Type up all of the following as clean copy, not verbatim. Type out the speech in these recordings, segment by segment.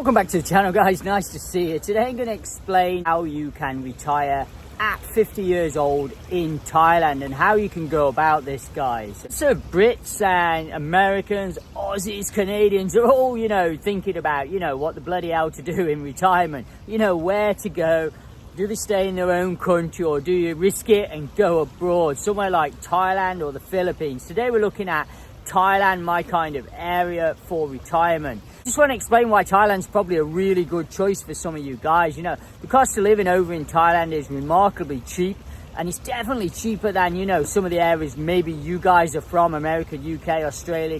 Welcome back to the channel, guys. Nice to see you. Today I'm going to explain how you can retire at 50 years old in Thailand and how you can go about this, guys. So Brits and Americans, Aussies, Canadians are all, thinking about, what the bloody hell to do in retirement. Where to go. Do they stay in their own country or do you risk it and go abroad? Somewhere like Thailand or the Philippines. Today we're looking at Thailand, my kind of area for retirement. Just want to explain why Thailand's probably a really good choice for some of you guys. The cost of living over in Thailand is remarkably cheap, and it's definitely cheaper than, some of the areas maybe you guys are from, America, UK, Australia,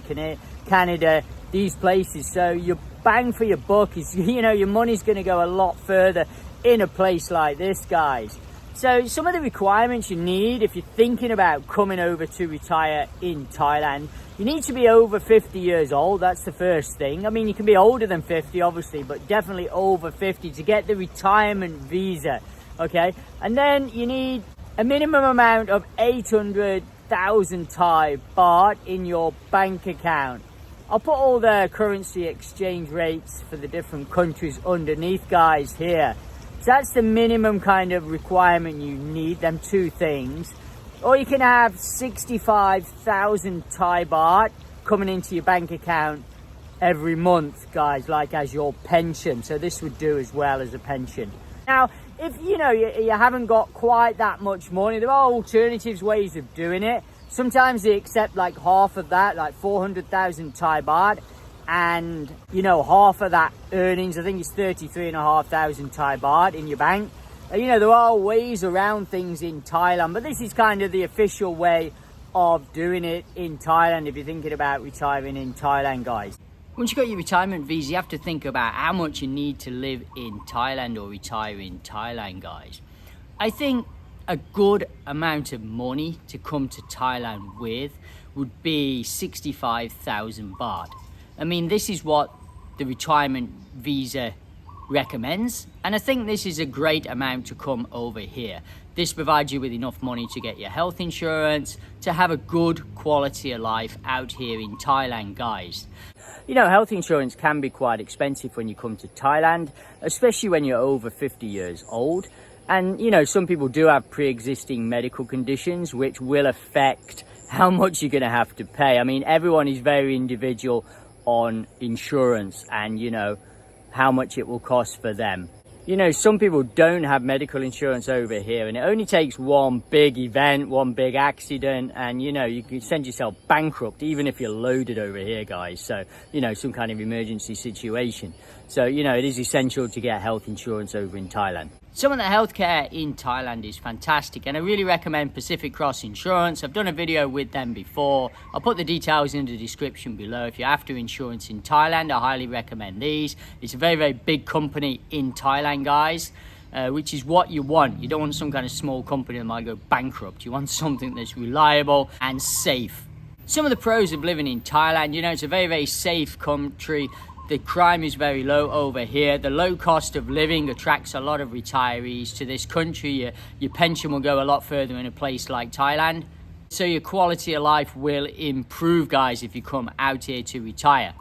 Canada, these places. So your bang for your buck is, your money's going to go a lot further in a place like this, guys. So some of the requirements you need if you're thinking about coming over to retire in Thailand, you need to be over 50 years old. That's the first thing. I mean, you can be older than 50, obviously, but definitely over 50 to get the retirement visa, okay? And then you need a minimum amount of 800,000 Thai baht in your bank account. I'll put all the currency exchange rates for the different countries underneath, guys, here. So that's the minimum kind of requirement you need, them two things. Or you can have 65,000 Thai baht coming into your bank account every month, guys, like as your pension. So this would do as well as a pension. Now, if you haven't got quite that much money, there are alternatives ways of doing it. Sometimes they accept like half of that, like 400,000 Thai baht. And, half of that earnings, I think it's 33,500 Thai baht in your bank. There are ways around things in Thailand, but this is kind of the official way of doing it in Thailand if you're thinking about retiring in Thailand, guys. Once you've got your retirement visa, you have to think about how much you need to live in Thailand or retire in Thailand, guys. I think a good amount of money to come to Thailand with would be 65,000 baht. I mean, this is what the retirement visa recommends, and I think this is a great amount to come over here. This provides you with enough money to get your health insurance, to have a good quality of life out here in Thailand, guys. Health insurance can be quite expensive when you come to Thailand, especially when you're over 50 years old. And, some people do have pre-existing medical conditions which will affect how much you're going to have to pay. I mean, everyone is very individual on insurance and how much it will cost for them. Some people don't have medical insurance over here, and it only takes one big event, one big accident, and you can send yourself bankrupt even if you're loaded over here, guys. So some kind of emergency situation. So it is essential to get health insurance over in Thailand. Some of the healthcare in Thailand is fantastic, and I really recommend Pacific Cross Insurance. I've done a video with them before. I'll put the details in the description below. If you're after insurance in Thailand, I highly recommend these. It's a very, very big company in Thailand, guys, which is what you want. You don't want some kind of small company that might go bankrupt. You want something that's reliable and safe. Some of the pros of living in Thailand, it's a very, very safe country. The crime is very low over here. The low cost of living attracts a lot of retirees to this country. Your pension will go a lot further in a place like Thailand. So your quality of life will improve, guys, if you come out here to retire.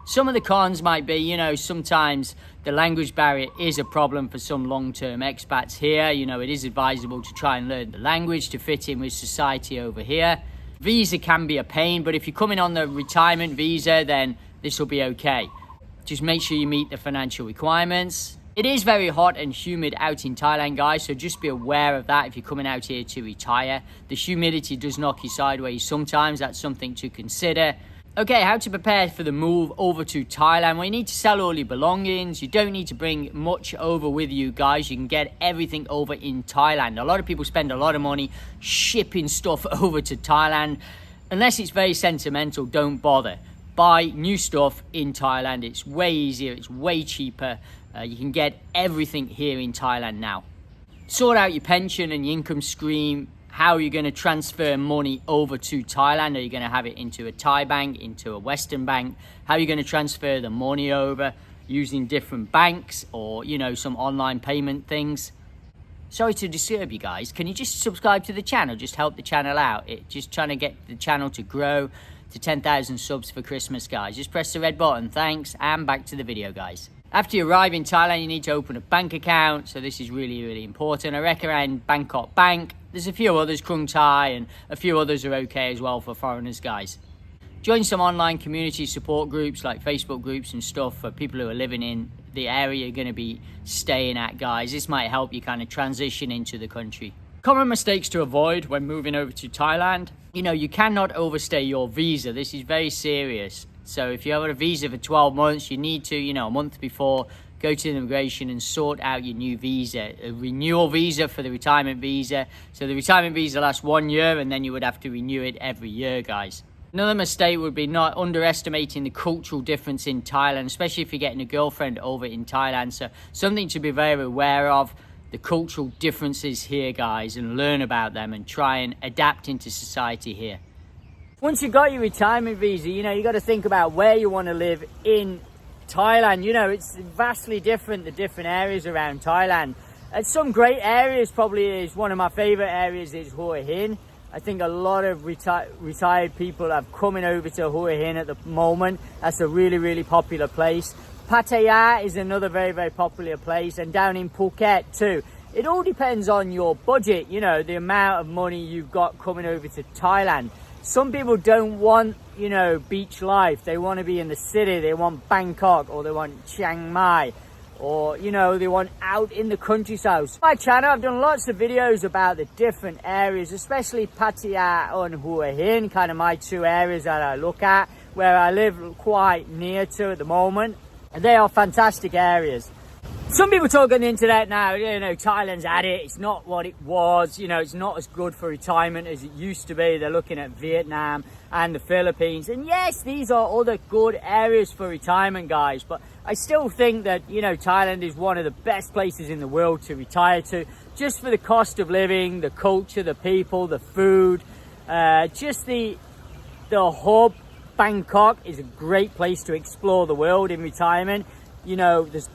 Some of the cons might be, sometimes the language barrier is a problem for some long-term expats here. It is advisable to try and learn the language to fit in with society over here. Visa can be a pain, but if you're coming on the retirement visa, then this will be okay. Just make sure you meet the financial requirements. It is very hot and humid out in Thailand, guys, so just be aware of that if you're coming out here to retire. The humidity does knock you sideways sometimes. That's something to consider. Okay, how to prepare for the move over to Thailand. Well, you need to sell all your belongings. You don't need to bring much over with you, guys. You can get everything over in Thailand. A lot of people spend a lot of money shipping stuff over to Thailand. Unless it's very sentimental, don't bother. Buy new stuff in Thailand. It's way easier, it's way cheaper. You can get everything here in Thailand now. Sort out your pension and your income stream, how you're going to transfer money over to Thailand. Are you going to have it into a Thai bank, into a Western bank? How are you going to transfer the money over using different banks or, some online payment things? Sorry to disturb you guys. Can you just subscribe to the channel? Just help the channel out. Just trying to get the channel to grow to 10,000 subs for Christmas, guys. Just press the red button. Thanks. And back to the video, guys. After you arrive in Thailand, you need to open a bank account. So this is really, really important. I recommend Bangkok Bank. There's a few others, Krung Thai, and a few others are okay as well for foreigners, guys. Join some online community support groups like Facebook groups and stuff for people who are living in the area you're going to be staying at, guys. This might help you kind of transition into the country. Common mistakes to avoid when moving over to Thailand. You know, you cannot overstay your visa. This is very serious. So if you have a visa for 12 months, you need to, a month before, go to the immigration and sort out your new visa. A renewal visa for the retirement visa. So the retirement visa lasts 1 year and then you would have to renew it every year, guys. Another mistake would be not underestimating the cultural difference in Thailand, especially if you're getting a girlfriend over in Thailand. So something to be very aware of, the cultural differences here, guys, and learn about them and try and adapt into society here. Once you've got your retirement visa, you got to think about where you want to live in Thailand. It's vastly different, the different areas around Thailand. And some great areas, probably is one of my favorite areas is Hua Hin. I think a lot of retired people are coming over to Hua Hin at the moment. That's a really, really popular place. Pattaya is another very, very popular place, and down in Phuket too. It all depends on your budget, the amount of money you've got coming over to Thailand. Some people don't want, beach life. They want to be in the city. They want Bangkok, or they want Chiang Mai, or, they want out in the countryside. On my channel, I've done lots of videos about the different areas, especially Pattaya and Hua Hin, kind of my two areas that I look at, where I live quite near to at the moment. And they are fantastic areas. Some people talk on the internet now, Thailand's at it. It's not what it was. It's not as good for retirement as it used to be. They're looking at Vietnam and the Philippines. And yes, these are other good areas for retirement, guys. But I still think that, Thailand is one of the best places in the world to retire to. Just for the cost of living, the culture, the people, the food. Just the hub. Bangkok is a great place to explore the world in retirement. There's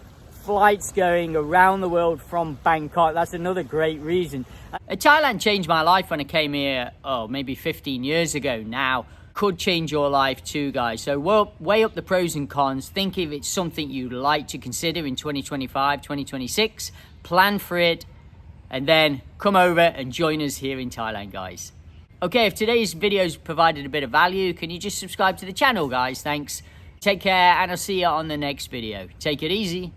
flights going around the world from Bangkok. That's another great reason. Thailand changed my life when I came here, maybe 15 years ago now. Could change your life too, guys. So weigh up the pros and cons. Think if it's something you'd like to consider in 2025, 2026. Plan for it. And then come over and join us here in Thailand, guys. Okay, if today's video's provided a bit of value, can you just subscribe to the channel, guys? Thanks. Take care, and I'll see you on the next video. Take it easy.